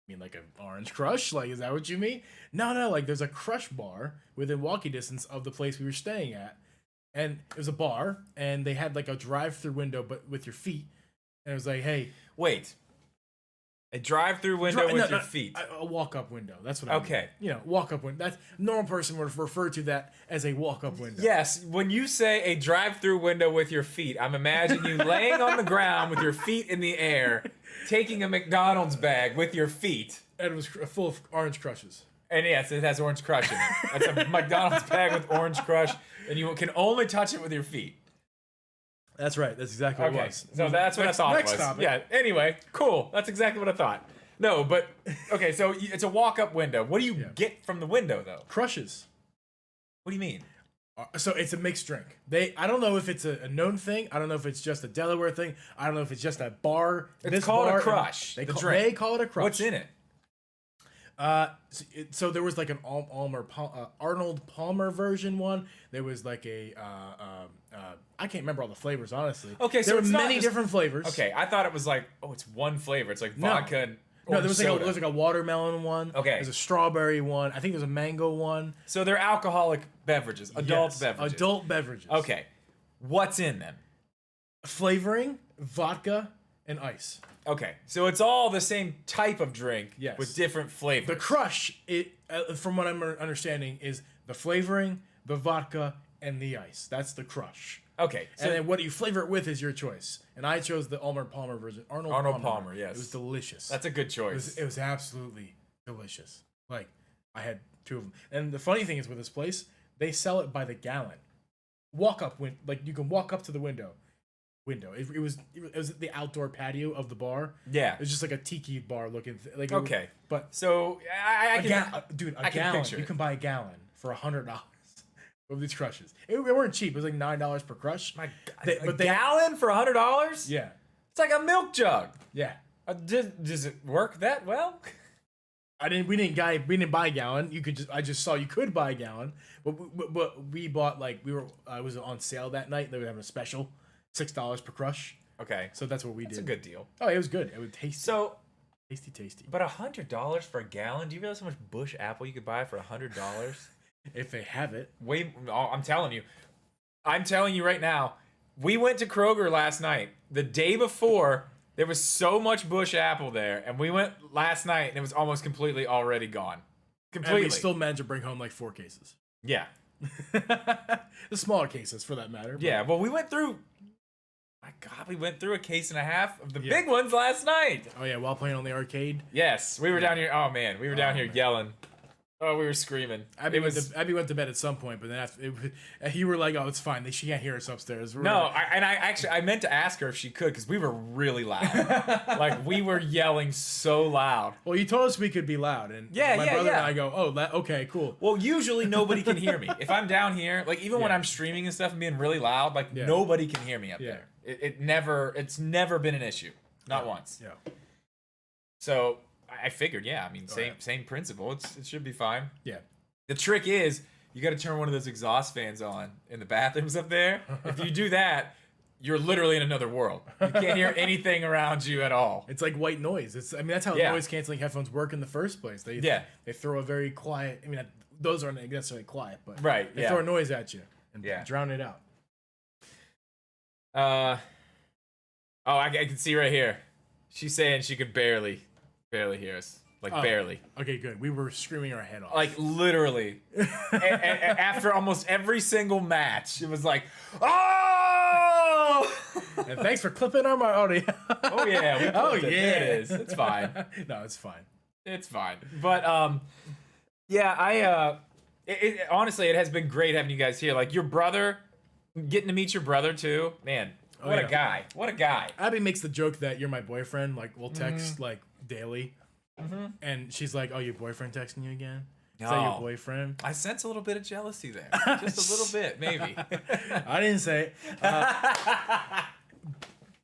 you mean like an orange crush? Like, is that what you mean? No, like there's a crush bar within walking distance of the place we were staying at. And it was a bar, and they had like a drive-through window, but with your feet. And it was like, hey, Wait. A drive-through window with your feet. a walk-up window. That's what I mean. Okay. Walk-up window. That's normal person would refer to that as a walk-up window. Yes, when you say a drive-through window with your feet, I'm imagining you laying on the ground with your feet in the air, taking a McDonald's bag with your feet. And it was full of orange crushes. And yes, it has Orange Crush in it. That's a McDonald's bag with Orange Crush, and you can only touch it with your feet. That's right. That's exactly what Okay, it was. so that's what I thought next was. topic. Yeah. Anyway, cool. That's exactly what I thought. No, but okay. So it's a walk-up window. What do you get from the window, though? Crushes. What do you mean? So it's a mixed drink. I don't know if it's a known thing. I don't know if it's just a Delaware thing. I don't know if it's just a bar. It's called a crush. They the call, drink. they call it a crush. What's in it? So there was like an Arnold Palmer version one. There was like a I can't remember all the flavors honestly. Okay, so there were it's not many just- different flavors. Okay, I thought it was like, oh, it's one flavor. It's like No. vodka and No, there was soda. like a watermelon one. Okay. There's a strawberry one. I think there's a mango one. So they're alcoholic beverages, adult Yes, beverages. Adult beverages. Okay. What's in them? Flavoring, vodka, and ice. Okay. So it's all the same type of drink Yes. with different flavors. The crush, from what I'm understanding, is the flavoring, the vodka, and the ice. That's the crush. Okay. So And then what you flavor it with is your choice. And I chose the Arnold Palmer version. Arnold Palmer, yes. It was delicious. that's a good choice. It was absolutely delicious. Like, I had 2 of them. And the funny thing is with this place, they sell it by the gallon. You can walk up to the window. It was the outdoor patio of the bar. Yeah. It was just like a tiki bar looking. Okay. But So I can a I can gallon. picture You it. can buy a gallon for $100 of these crushes. They weren't cheap. It was like $9 per crush. My They- God, but a they- gallon for $100? Yeah. It's like a milk jug. Yeah. Does it work that well? We didn't buy a gallon. I just saw you could buy a gallon, but we bought I was on sale that night. They were having a special, $6 per crush. Okay. So that's what we It's did. a good deal. Oh, it was good. It was tasty. So, Tasty. but $100 for a gallon? Do you realize how much Bush Apple you could buy for $100? If they have it. I'm telling you right now. We went to Kroger last night. The day before, there was so much Bush Apple there, and we went last night, and it was almost completely already gone. Completely. And we still managed to bring home like 4 cases. Yeah. The smaller cases, for that matter. But Yeah. Well, we went through. My God, we went through a case and a half of the Yeah. big ones last night. Oh yeah, while paying on the arcade. Yes, we were down here. Oh man, we were down here man. yelling. Oh, we were screaming. Abby went to bed at some point, but then you were like, "Oh, it's fine. She can't hear us upstairs." I meant to ask her if she could because we were really loud. Like we were yelling so loud. Well, you told us we could be loud, and my brother and I go, "Oh, okay, cool." Well, usually nobody can hear me if I'm down here. Like even when Yeah. I'm streaming and stuff and being really loud, like Yeah. nobody can hear me up Yeah. there. It's never been an issue, not once. Yeah. So I figured, yeah. same principle. It should be fine. Yeah. The trick is you got to turn one of those exhaust fans on in the bathrooms up there. If you do that, you're literally in another world. You can't hear anything around you at all. It's like white noise. That's how Yeah. noise canceling headphones work in the first place. They throw a very quiet. Those aren't necessarily quiet, but Right, they yeah. throw a noise at you and Yeah. drown it out. I can see right here. She's saying she could barely hear us. Like Oh. barely. Okay, good. We were screaming our head off. Like literally. After almost every single match, it was like, oh! And thanks for clipping our audio. Oh yeah. We Oh clipped it. yeah. There it is. It's fine. No, it's fine. It's fine. But honestly, it has been great having you guys here. Like your brother, getting to meet your brother too. Man, what yeah. a guy. What a guy. Abby makes the joke that you're my boyfriend. Like we'll text like daily, and she's like, "Oh, your boyfriend texting you again? Is that your No. boyfriend?" I sense a little bit of jealousy there. Just a little bit, maybe. I didn't say it.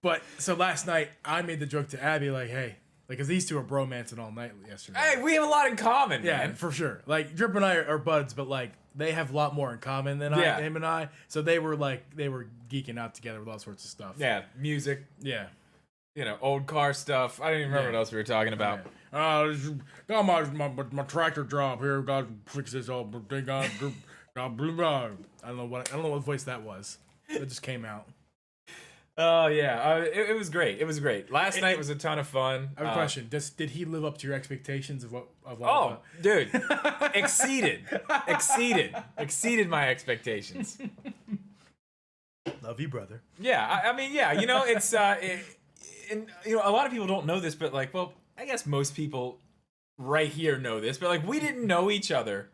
But so last night I made the joke to Abby like, "Hey, because these two are bromancing all night yesterday." Hey, we have a lot in common, Yeah, man. for sure. Like Drip and I are buds, but like they have a lot more in common than him and I. So they were geeking out together with all sorts of stuff. Yeah, music, Yeah. old car stuff. I don't even remember Yeah. what else we were talking about. Got my tractor job here. Got to fix this all. They got blah, blah, blah. I don't know what voice that was. That just came out. Oh yeah, it was great. It was great. Last night was a ton of fun. I have a question. Did he live up to your expectations of what? Oh, dude, exceeded my expectations. Love you, brother. Yeah, I mean, yeah, it's and a lot of people don't know this, but like, well, I guess most people right here know this, but like, we didn't know each other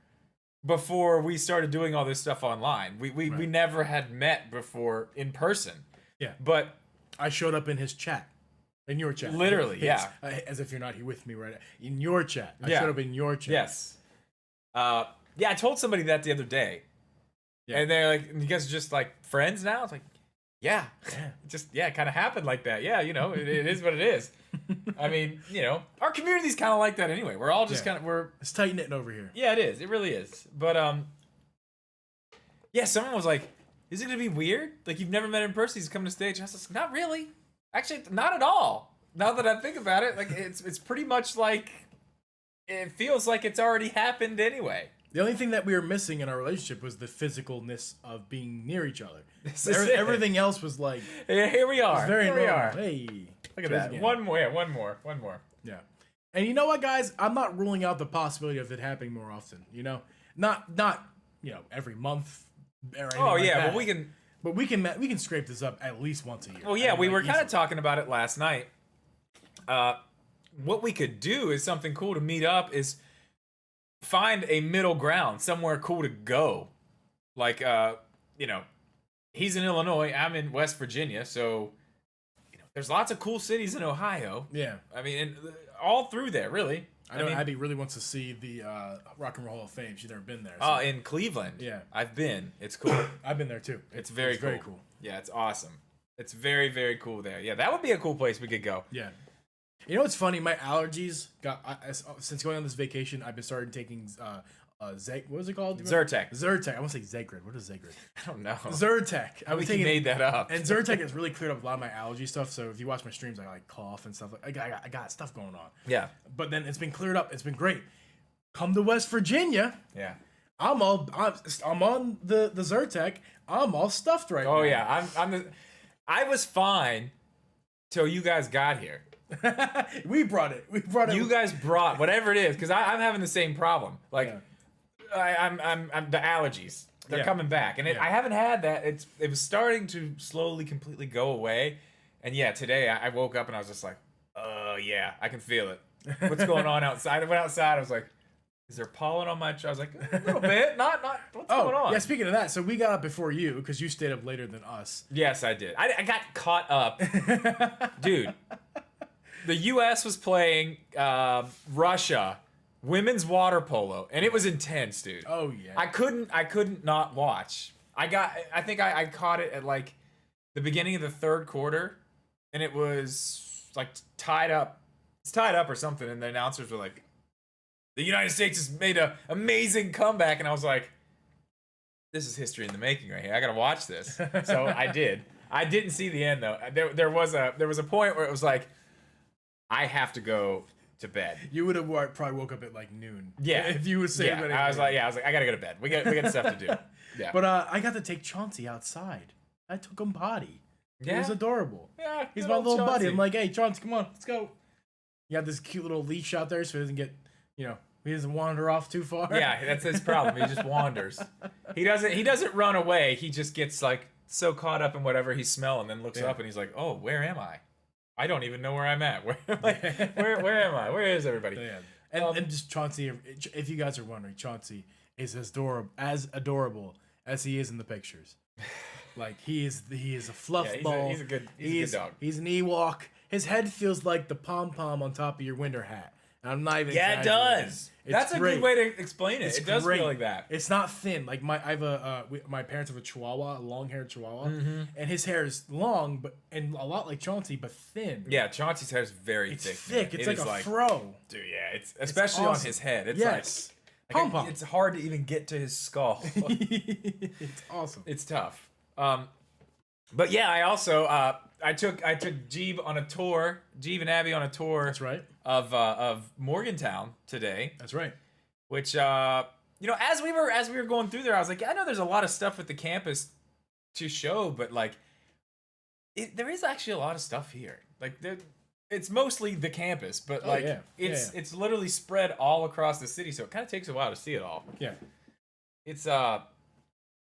before we started doing all this stuff online. We never had met before in person. Yeah, but I showed up in his chat. In your chat. Literally, yeah. As if you're not here with me right now. In your chat. I Yeah. showed up in your chat. Yes. I told somebody that the other day. Yeah. And they're like, you guys are just like friends now? It's like, yeah. Yeah. Just, it kind of happened like that. Yeah, it is what it is. I mean, our community's kind of like that anyway. We're all just It's tight knitting over here. yeah, it is. It really is. But, yeah, someone was like, is it going to be weird? Like, you've never met him in person. He's coming to stage. And I was like, not really. Actually, not at all. Now that I think about it, like it's pretty much like it feels like it's already happened anyway. The only thing that we were missing in our relationship was the physicalness of being near each other. This is it. Everything else was like, Here we are. it's very Here normal. we are. Hey, Look at that. again. One more. Yeah, one more. Yeah. And you know what, guys? I'm not ruling out the possibility of it happening more often. You know, not every month. Or anything Oh like yeah, that. well we can scrape this up at least once a year. Well, yeah, we were kind of easily. talking about it last night. What we could do is something cool to meet up is find a middle ground, somewhere cool to go. Like, he's in Illinois, I'm in West Virginia, so there's lots of cool cities in Ohio. Yeah. I mean, and all through there, really. I know mean, Abby really wants to see the Rock and Roll Hall of Fame. She's never been there. Oh, in Cleveland. Yeah. I've been. It's cool. I've been there too. It's very very cool. Yeah, it's awesome. It's very, very cool there. Yeah, that would be a cool place we could go. Yeah. You know what's funny? My allergies since going on this vacation. I've been started taking what is it called? Zyrtec. Zyrtec. I want to say Zegrid. What is Zegrid? I don't know. Zyrtec. I think you made that up. And Zyrtec has really cleared up a lot of my allergy stuff. So if you watch my streams, I like cough and stuff. I got stuff going on. Yeah. But then it's been cleared up. It's been great. Come to West Virginia. Yeah. I'm on the Zyrtec. I'm all stuffed right now. Oh yeah. I was fine till you guys got here. We brought it. You guys brought whatever it is because I'm having the same problem. Like, Yeah. I'm the allergies. They're Yeah. coming back, and Yeah. I haven't had that. It was starting to slowly, completely go away. And yeah, today I woke up and I was just like, oh yeah, I can feel it. What's going on outside? I went outside. I was like, is there pollen on my? I was like, a little bit. Not. What's going on? Yeah, speaking of that, so we got up before you because you stayed up later than us. Yes, I did. I got caught up, dude. The U.S. was playing Russia women's water polo, and it was intense, dude. Oh yeah. I couldn't not watch. I think I caught it at like the beginning of the third quarter, and it was like tied up. It's tied up or something, and the announcers were like, "The United States has made an amazing comeback," and I was like, "This is history in the making right here. I gotta watch this." So I did. I didn't see the end though. There was a point where it was like, I have to go to bed. You would have probably woke up at like noon. Yeah. If you would say I was like, I gotta go to bed. We got stuff to do. Yeah. But I got to take Chauncey outside. I took him potty. It Yeah. was adorable. Yeah, He's good my old little buddy. Chauncey. I'm like, hey, Chauncey, come on, let's go. You got this cute little leash out there so he doesn't get, he doesn't wander off too far. Yeah, that's his problem. He just wanders. He doesn't run away. He just gets like so caught up in whatever he's smelling, then looks up and he's like, oh, where am I? I don't even know where I'm at. Where am I? Where is everybody? Yeah. And just Chauncey, if you guys are wondering, Chauncey is as adorable as he is in the pictures. Like he is a fluff ball. He's a good dog. He's an Ewok. His head feels like the pom pom on top of your winter hat. And I'm not even. Yeah, it exaggerating. does. It's That's a great. good way to explain it. It's It does great. feel like that. It's not thin. Like my parents have a Chihuahua, a long-haired Chihuahua, and his hair is long, and a lot like Chauncey, but thin. Yeah, Chauncey's hair is very It's thick. thick. man. It's It like is a fro. Dude, yeah, it's especially on awesome. his head. It's Yes. like Pom-pom. it's hard to even get to his skull. It's awesome. It's tough. But yeah, I also I took Jeeb on a tour. Jeeb and Abby on a tour. That's right. Of Morgantown today, That's right. which as we were going through there, I was like, I know there's a lot of stuff with the campus to show, but like, there is actually a lot of stuff here. Like it's mostly the campus, but Oh, like yeah. it's literally spread all across the city, so it kind of takes a while to see it all. Yeah.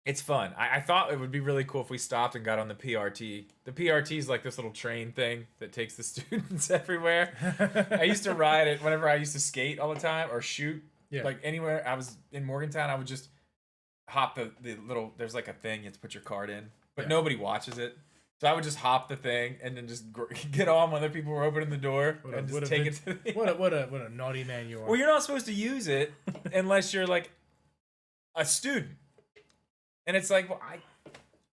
It's fun. I thought it would be really cool if we stopped and got on the PRT. The PRT is like this little train thing that takes the students everywhere. I used to ride it whenever I used to skate all the time or shoot. Yeah. Like anywhere I was in Morgantown, I would just hop the little, there's like a thing you have to put your card in, but Yeah. nobody watches it. So I would just hop the thing and then just get on when other people were opening the door and just take it to the What a naughty man you are. Well, you're not supposed to use it unless you're like a student. And it's like, well,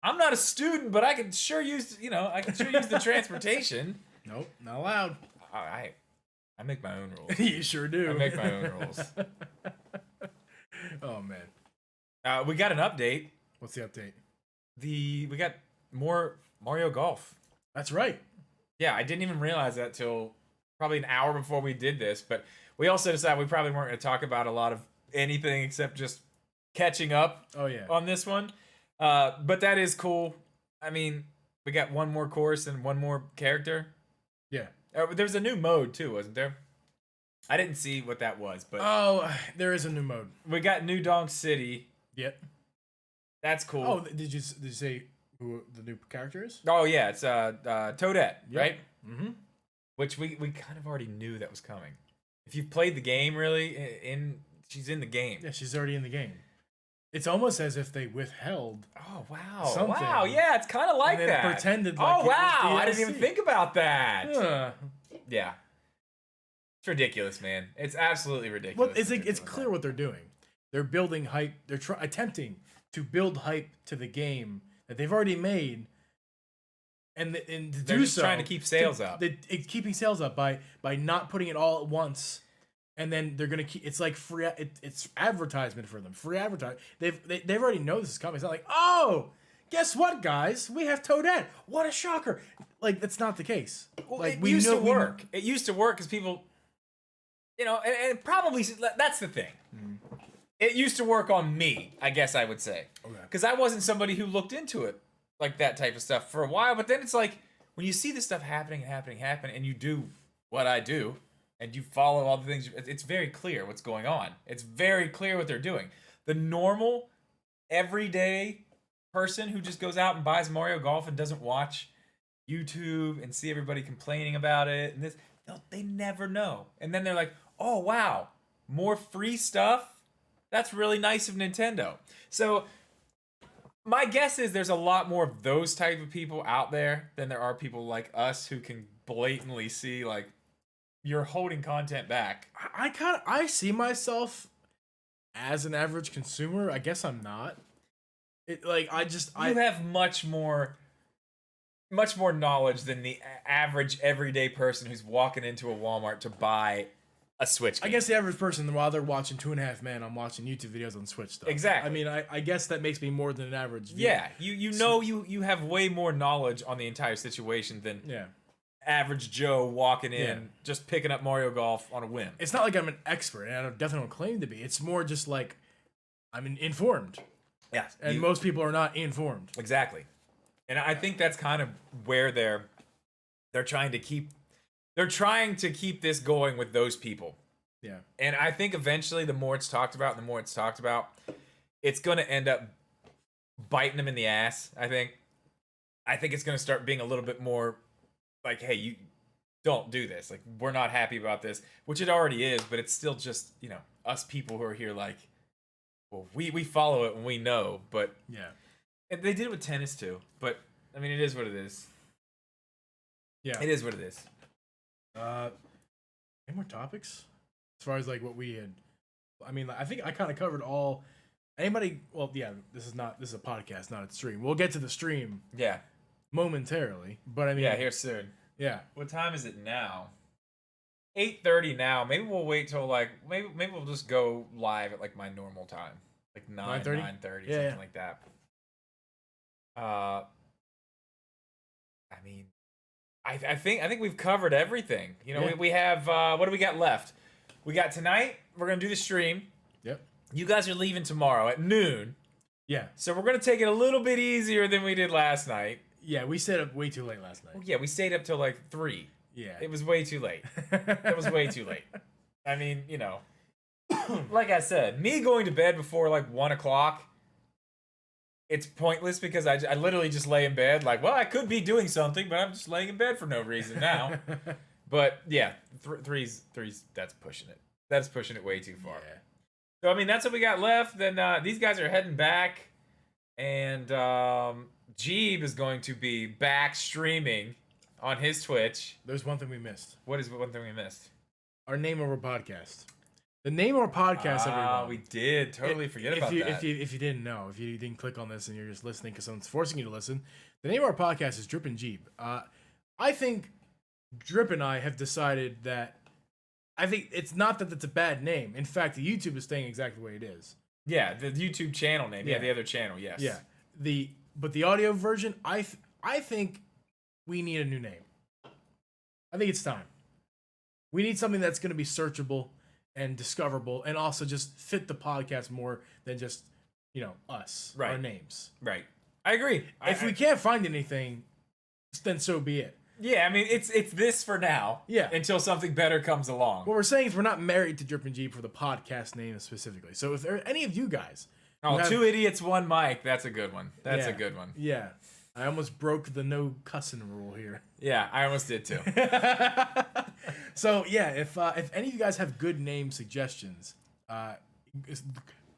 I'm not a student, but I can sure use, the transportation. Nope, not allowed. I make my own rules. You sure do. I make my own rules. Oh man. We got an update. What's the update? We got more Mario Golf. That's right. Yeah, I didn't even realize that till probably an hour before we did this. But we also decided we probably weren't going to talk about a lot of anything except just catching up Oh yeah. on this one. But that is cool. I mean, we got one more course and one more character. Yeah. There's a new mode too, wasn't there? I didn't see what that was, but Oh, there is a new mode. we got New Donk City. Yep. That's cool. Oh, did you say who the new character is? Oh yeah, it's Toadette, Yep. right? Mm-hmm. Which we kind of already knew that was coming. If you've played the game, really, she's in the game. Yeah, she's already in the game. It's almost as if they withheld. Oh wow! Something. Wow, yeah, it's kind of like and then that. pretended like oh it was wow! I didn't even DLC. think about that. Huh. Yeah, it's ridiculous, man. It's absolutely ridiculous. Well, that it's they're it's doing clear that. what they're doing. They're building hype. They're attempting to build hype to the game that they've already made, and to They're do just so, trying to keep sales up. Keeping sales up by not putting it all at once, and then they're gonna keep. It's like free. It's advertisement for them. Free advertisement. They've already know this is coming. It's not like, oh, guess what, guys? We have Toadette. What a shocker! Like that's not the case. Well, Like it used to work. We, It used to work because people, and probably that's the thing. It used to work on me, I guess I would say, Okay. because I wasn't somebody who looked into it like that type of stuff for a while. But then it's like when you see this stuff happening, and you do what I do, and you follow all the things. It's very clear what's going on. It's very clear what they're doing. The normal, everyday person who just goes out and buys Mario Golf and doesn't watch YouTube and see everybody complaining about it and this, they never know. And then they're like, oh wow, more free stuff? That's really nice of Nintendo. So my guess is there's a lot more of those type of people out there than there are people like us who can blatantly see like you're holding content back. I see myself as an average consumer. I guess I'm not. You have much more knowledge than the average everyday person who's walking into a Walmart to buy a Switch game. I guess the average person, while they're watching 2.5 Men, I'm watching YouTube videos on Switch stuff. Exactly. I mean, I guess that makes me more than an average viewer. Yeah, you have way more knowledge on the entire situation than Yeah. average Joe walking in Yeah. just picking up Mario Golf on a whim. It's not like I'm an expert, and I definitely don't claim to be. It's more just like I'm informed, Yeah, and most people are not informed. exactly. And I think that's kind of where they're trying to keep this going with those people. Yeah. And I think eventually the more it's talked about, it's going to end up biting them in the ass, I think. I think it's going to start being a little bit more like, hey, you don't do this. Like, we're not happy about this, which it already is, but it's still just, us people who are here like, well, we follow it and we know, but Yeah. and they did it with tennis too. But I mean, it is what it is. Yeah. It is what it is. Any more topics? As far as like what we had, I mean, I think I kind of covered all. Anybody? Well, yeah. This is a podcast, not a stream. We'll get to the stream Yeah. momentarily, but I mean, Yeah, here soon. Yeah. What time is it now? 8:30 now. Maybe we'll wait till like maybe we'll just go live at like my normal time. Like 9:30? 9:30, Yeah, something yeah. like that. I mean, I think we've covered everything. Yeah. We have what do we got left? We got tonight, we're gonna do the stream. Yep. You guys are leaving tomorrow at noon. Yeah. So we're gonna take it a little bit easier than we did last night. Yeah. We stayed up way too late last night. Well, yeah, we stayed up till like 3. Yeah. It was way too late. It was way too late. I mean, like I said, me going to bed before like 1 o'clock, it's pointless because I literally just lay in bed like, well, I could be doing something, but I'm just laying in bed for no reason now. But yeah, three's that's pushing it. That's pushing it way too far. Yeah. So I mean, that's what we got left. Then these guys are heading back, and Jeeb is going to be back streaming on his Twitch. There's one thing we missed. What is one thing we missed? Our name of our podcast. The name of our podcast, everyone. We did totally forget about that. If you didn't know, if you didn't click on this and you're just listening because someone's forcing you to listen, the name of our podcast is Drip and Jeeb. I think Drip and I have decided that I think it's not that it's a bad name. In fact, the YouTube is staying exactly the way it is. Yeah, the YouTube channel name. Yeah, Yeah. the other channel. Yes. Yeah. But the audio version, I think we need a new name. I think it's time. We need something that's going to be searchable and discoverable, and also just fit the podcast more than just us, Right. our names. Right. I agree. If we can't find anything, then so be it. Yeah, I mean, it's this for now. Yeah. Until something better comes along. What we're saying is we're not married to Drip and Jeep for the podcast name specifically. So if there are any of you guys, who have- two idiots, one mic. That's a good one. That's a good one. Yeah, I almost broke the no cussing rule here. Yeah, I almost did too. So yeah, if any of you guys have good name suggestions,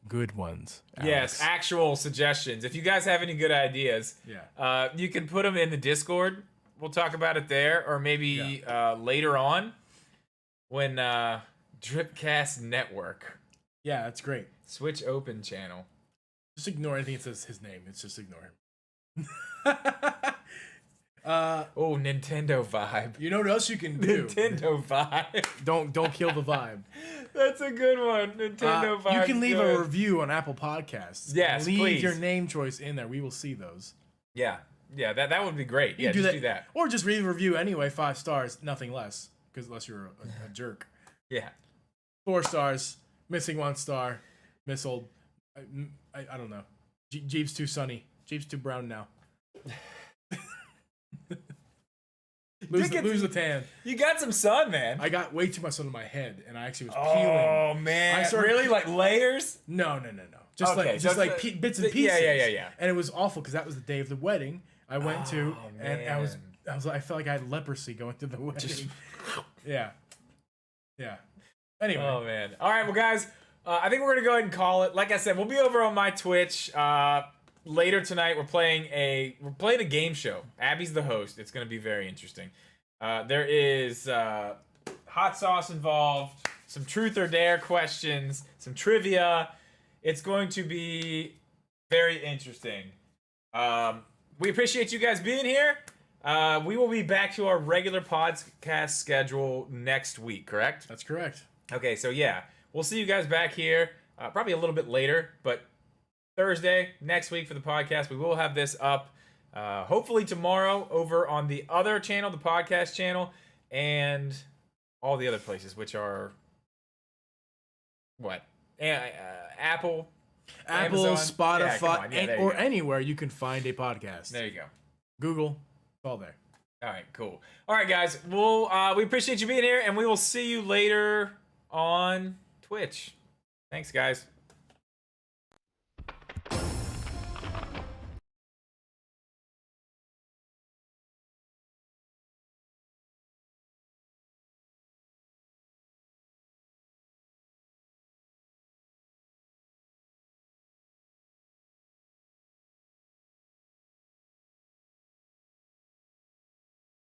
good ones. Yes, Alex. actual suggestions. If you guys have any good ideas, you can put them in the Discord. We'll talk about it there, or maybe later on when Dripcast Network. Yeah, that's great. Switch open channel. Just ignore anything that says his name. It's just ignore him. Oh, Nintendo vibe. You know what else you can do? Nintendo vibe. Don't kill the vibe. That's a good one. Nintendo vibe. You can leave good. a review on Apple Podcasts. Yes, leave please. your name choice in there. We will see those. Yeah, that would be great. You Yeah, can just do that. Or just leave a review anyway. 5 stars, nothing less. Because unless you're a jerk. Yeah. 4 stars, missing 1 star, missiled. I don't know. Jeep's too sunny. Jeep's too brown now. Lose the tan. You got some sun, man. I got way too much sun on my head, and I actually was Oh peeling. man! I started Really, like layers? No. Just Okay, like so bits and pieces. Yeah. And it was awful because that was the day of the wedding I went to, Oh, and man. I felt like I had leprosy going to the wedding. Yeah. Anyway. Oh man! All right, well, guys, I think we're gonna go ahead and call it. Like I said, we'll be over on my Twitch later tonight. We're playing a game show. Abby's the host. It's gonna be very interesting. There is hot sauce involved, some truth or dare questions, some trivia. It's going to be very interesting. We appreciate you guys being here. We will be back to our regular podcast schedule next week, correct? That's correct. Okay, so yeah, we'll see you guys back here probably a little bit later, but Thursday next week for the podcast. We will have this up hopefully tomorrow over on the other channel, the podcast channel, and all the other places, which are what? Apple, Amazon. Spotify, Yeah, there you or go. anywhere you can find a podcast. There you go. Google, it's all there. All right, cool. All right, guys. We appreciate you being here, and we will see you later on Twitch. Thanks, guys.